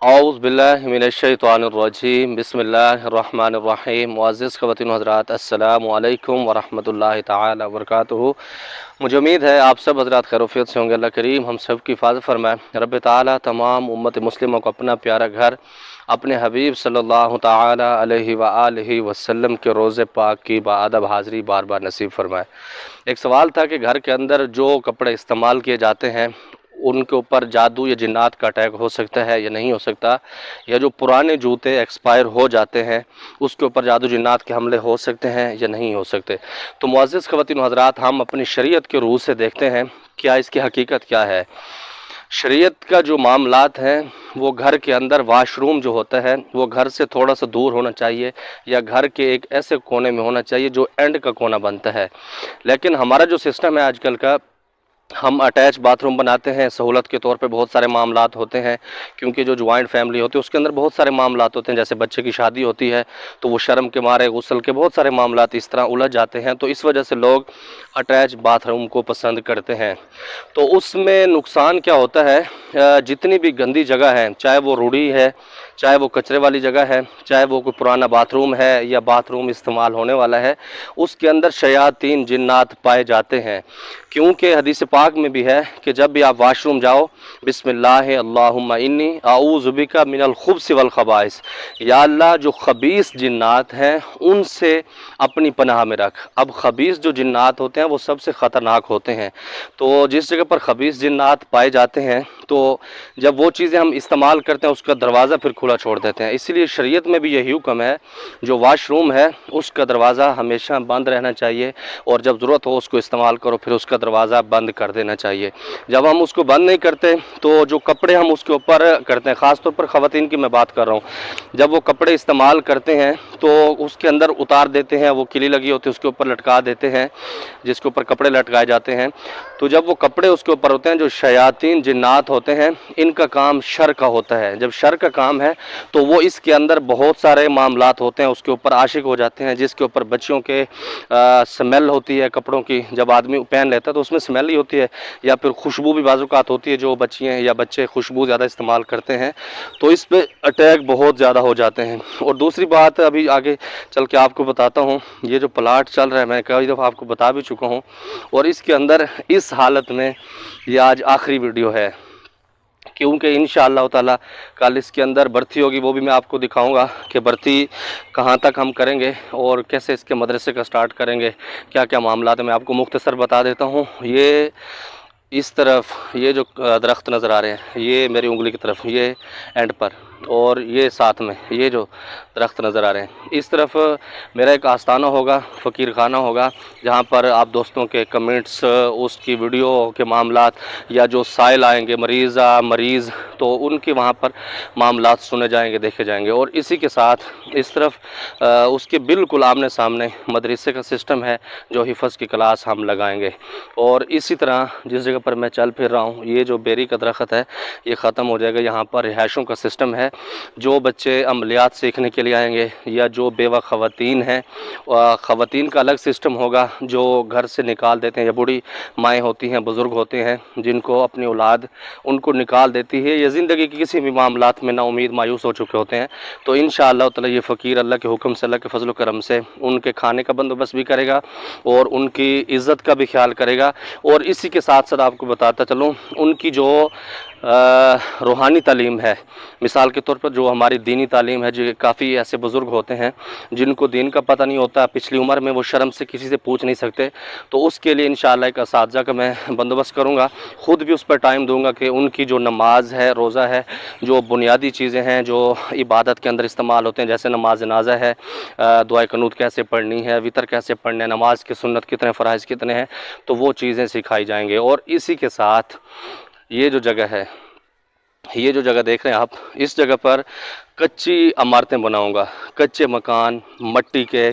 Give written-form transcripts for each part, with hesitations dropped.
اعوذ باللہ من الشیطان الرجیم بسم اللہ الرحمن الرحیم معزز خواتین و حضرات السلام علیکم ورحمۃ اللہ تعالی وبرکاتہ۔ مجھے امید ہے آپ سب حضرات خیر و عافیت سے ہوں گے۔ اللہ کریم ہم سب کی حفاظت فرمائے۔ رب تعالی تمام امت مسلموں کو اپنا پیارا گھر اپنے حبیب صلی اللہ تعالی علیہ وآلہ وسلم کے روضے پاک کی باادب حاضری بار بار نصیب فرمائے۔ ایک سوال تھا کہ گھر کے اندر جو کپڑے استعمال کیے جاتے ہیں ان کے اوپر جادو یا جنات کا اٹیک ہو سکتا ہے یا نہیں ہو سکتا، یا جو پرانے جوتے ایکسپائر ہو جاتے ہیں اس کے اوپر جادو جنات کے حملے ہو سکتے ہیں یا نہیں ہو سکتے۔ تو معزز خواتین و حضرات، ہم اپنی شریعت کے روح سے دیکھتے ہیں کیا اس کی حقیقت کیا ہے۔ شریعت کا جو معاملات ہیں وہ گھر کے اندر واش روم جو ہوتا ہے وہ گھر سے تھوڑا سا دور ہونا چاہیے، یا گھر کے ایک ایسے کونے میں ہونا چاہیے جو اینڈ کا کونا بنتا ہے۔ لیکن ہمارا جو سسٹم ہے آج کل کا، ہم اٹیچ باتھ روم بناتے ہیں، سہولت کے طور پہ بہت سارے معاملات ہوتے ہیں، کیونکہ جو جوائنٹ فیملی ہوتی ہے اس کے اندر بہت سارے معاملات ہوتے ہیں، جیسے بچے کی شادی ہوتی ہے تو وہ شرم کے مارے غسل کے بہت سارے معاملات اس طرح الجھ جاتے ہیں، تو اس وجہ سے لوگ اٹیچ باتھ روم کو پسند کرتے ہیں۔ تو اس میں نقصان کیا ہوتا ہے، جتنی بھی گندی جگہ ہے، چاہے وہ روڑی ہے، چاہے وہ کچرے والی جگہ ہے، چاہے وہ کوئی پرانا باتھ روم ہے یا باتھ روم استعمال ہونے والا ہے، اس کے اندر شیاطین جنات پائے جاتے ہیں۔ کیونکہ حدیث پاک میں بھی ہے کہ جب بھی آپ واش روم جاؤ، بسم اللہ اللہم انی اعوذ بک من الخبث والخبائث، یا اللہ جو خبیث جنات ہیں ان سے اپنی پناہ میں رکھ۔ اب خبیث جو جنات ہوتے ہیں وہ سب سے خطرناک ہوتے ہیں، تو جس جگہ پر خبیث جنات پائے جاتے ہیں تو جب وہ چیزیں ہم استعمال کرتے ہیں اس کا دروازہ پھر کھلا چھوڑ دیتے ہیں۔ اسی لیے شریعت میں بھی یہی حکم ہے، جو واش روم ہے اس کا دروازہ ہمیشہ بند رہنا چاہیے، اور جب ضرورت ہو اس کو استعمال کرو پھر اس کا دروازہ بند کر دینا چاہیے۔ جب ہم اس کو بند نہیں کرتے تو جو کپڑے ہم اس کے اوپر کرتے ہیں، خاص طور پر خواتین کی میں بات کر رہا ہوں، جب وہ کپڑے استعمال کرتے ہیں تو اس کے اندر اتار دیتے ہیں، وہ کلی لگی ہوتی ہے اس کے اوپر لٹکا دیتے ہیں، جس کے اوپر کپڑے لٹکائے جاتے ہیں، تو جب وہ کپڑے اس کے اوپر ہوتے ہیں، جو شیاطین جنات ہوتے ہیں ان کا کام شر کا ہوتا ہے۔ جب شر کا کام ہے تو وہ اس کے اندر بہت سارے معاملات ہوتے ہیں، اس کے اوپر عاشق ہو جاتے ہیں، جس کے اوپر بچوں کے سمیل ہوتی ہے کپڑوں کی، جب آدمی پہن لیتا ہے تو اس میں سمیل ہی ہوتی ہے، یا پھر خوشبو بھی بعض اوقات ہوتی ہے، جو بچیاں یا بچے خوشبو زیادہ استعمال کرتے ہیں تو اس پہ اٹیک بہت زیادہ ہو جاتے ہیں۔ اور دوسری بات ابھی آگے چل کے آپ کو بتاتا ہوں، یہ جو پلاٹ چل رہا ہے میں کئی دفعہ آپ کو بتا بھی چکا ہوں، اور اس کے اندر اس حالت میں یہ آج آخری ویڈیو ہے، کیونکہ انشاءاللہ تعالی کل اس کے اندر برتی ہوگی، وہ بھی میں آپ کو دکھاؤں گا کہ برتی کہاں تک ہم کریں گے اور کیسے اس کے مدرسے کا سٹارٹ کریں گے، کیا کیا معاملات ہیں میں آپ کو مختصر بتا دیتا ہوں۔ یہ اس طرف یہ جو درخت نظر آ رہے ہیں یہ میری انگلی کی طرف، یہ اینڈ پر، اور یہ ساتھ میں یہ جو درخت نظر آ رہے ہیں، اس طرف میرا ایک آستانہ ہوگا، فقیر خانہ ہوگا، جہاں پر آپ دوستوں کے کمنٹس، اس کی ویڈیو کے معاملات، یا جو سائل آئیں گے مریض تو ان کے وہاں پر معاملات سنے جائیں گے، دیکھے جائیں گے۔ اور اسی کے ساتھ اس طرف اس کے بالکل آمنے سامنے مدرسے کا سسٹم ہے، جو حفظ کی کلاس ہم لگائیں گے۔ اور اسی طرح جس جگہ پر میں چل پھر رہا ہوں، یہ جو بیری کا درخت ہے یہ ختم ہو جائے گا، یہاں پر رہائشوں کا سسٹم ہے، جو بچے عملیات سیکھنے کے لیے آئیں گے یا جو بیوہ خواتین ہیں، خواتین کا الگ سسٹم ہوگا، جو گھر سے نکال دیتے ہیں، یا بوڑھی مائیں ہوتی ہیں، بزرگ ہوتے ہیں جن کو اپنی اولاد ان کو نکال دیتی ہے، یا زندگی کی کسی بھی معاملات میں نا امید مایوس ہو چکے ہوتے ہیں، تو انشاءاللہ تعالی یہ فقیر اللہ کے حکم سے، اللہ کے فضل و کرم سے ان کے کھانے کا بندوبست بھی کرے گا اور ان کی عزت کا بھی خیال کرے گا۔ اور اسی کے ساتھ ساتھ آپ کو بتاتا چلوں، ان کی جو روحانی تعلیم ہے، مثال کے طور پر جو ہماری دینی تعلیم ہے، جو کافی ایسے بزرگ ہوتے ہیں جن کو دین کا پتہ نہیں ہوتا، پچھلی عمر میں وہ شرم سے کسی سے پوچھ نہیں سکتے، تو اس کے لیے انشاءاللہ ایک اساتذہ کا میں بندوبست کروں گا، خود بھی اس پر ٹائم دوں گا کہ ان کی جو نماز ہے، روزہ ہے، جو بنیادی چیزیں ہیں جو عبادت کے اندر استعمال ہوتے ہیں، جیسے نماز جنازہ ہے، دعائے قنوت کیسے پڑھنی ہے، وطر کیسے پڑھنا ہے، نماز کی سنت کتنے، فرائض کتنے ہیں، تو وہ چیزیں سکھائی جائیں گے۔ اور اسی کے ساتھ یہ جو جگہ ہے، یہ جو جگہ دیکھ رہے ہیں آپ، اس جگہ پر کچی عمارتیں بناؤں گا، کچے مکان مٹی کے،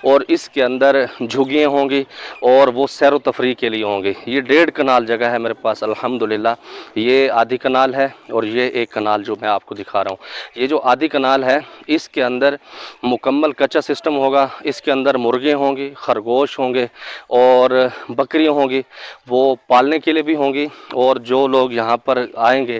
اور اس کے اندر جھگیاں ہوں گی اور وہ سیر و تفریح کے لیے ہوں گی۔ یہ 1.5 کنال جگہ ہے میرے پاس الحمدللہ، یہ آدھی کنال ہے اور یہ 1 کنال جو میں آپ کو دکھا رہا ہوں۔ یہ جو آدھی کنال ہے اس کے اندر مکمل کچا سسٹم ہوگا، اس کے اندر مرغے ہوں گی، خرگوش ہوں گے اور بکریاں ہوں گی، وہ پالنے کے لیے بھی ہوں گی، اور جو لوگ یہاں پر آئیں گے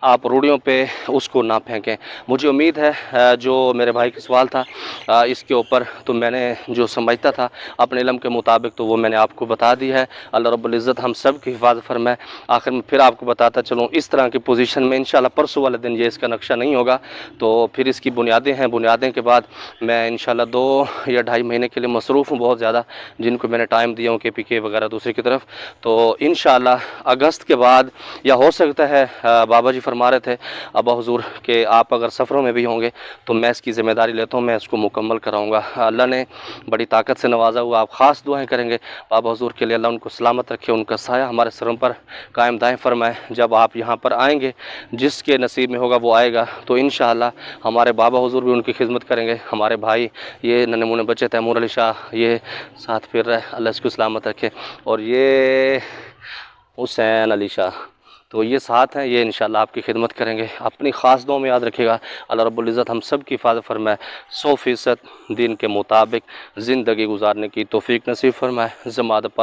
آپ روڑیوں پہ اس کو نہ پھینکیں۔ مجھے امید ہے جو میرے بھائی کا سوال تھا اس کے اوپر تو میں نے جو سمجھتا تھا اپنے علم کے مطابق تو وہ میں نے آپ کو بتا دی ہے۔ اللہ رب العزت ہم سب کی حفاظت فرمائے۔ آخر میں پھر آپ کو بتاتا چلوں اس طرح کی پوزیشن میں انشاءاللہ پرسوں والے دن یہ اس کا نقشہ نہیں ہوگا، تو پھر اس کی بنیادیں ہیں، بنیادیں کے بعد میں انشاءاللہ 2 یا 2.5 مہینے کے لیے مصروف ہوں بہت زیادہ، جن کو میں نے ٹائم دیا ہوں کے پی کے وغیرہ دوسری کی طرف۔ تو انشاءاللہ اگست کے بعد یا ہو سکتا ہے بابا جی فرما رہے تھے ابا حضور کہ آپ اگر سفروں میں بھی ہوں گے تو میں اس کی ذمہ داری لیتا ہوں، میں اس کو مکمل کراؤں گا۔ اللہ نے بڑی طاقت سے نوازا ہوا، آپ خاص دعائیں کریں گے بابا حضور کے لیے، اللہ ان کو سلامت رکھے، ان کا سایہ ہمارے سروں پر قائم دائم فرمائے۔ جب آپ یہاں پر آئیں گے جس کے نصیب میں ہوگا وہ آئے گا، تو انشاءاللہ ہمارے بابا حضور بھی ان کی خدمت کریں گے، ہمارے بھائی یہ ننھے منھے بچے تیمور علی شاہ یہ ساتھ پھر رہے، اللہ اس کو سلامت رکھے، اور یہ حسین علی شاہ تو یہ ساتھ ہیں، یہ انشاءاللہ آپ کی خدمت کریں گے۔ اپنی خاص دعاؤں میں یاد رکھے گا، اللہ رب العزت ہم سب کی حفاظت فرمائے، 100% دین کے مطابق زندگی گزارنے کی توفیق نصیب فرمائے۔ زمادہ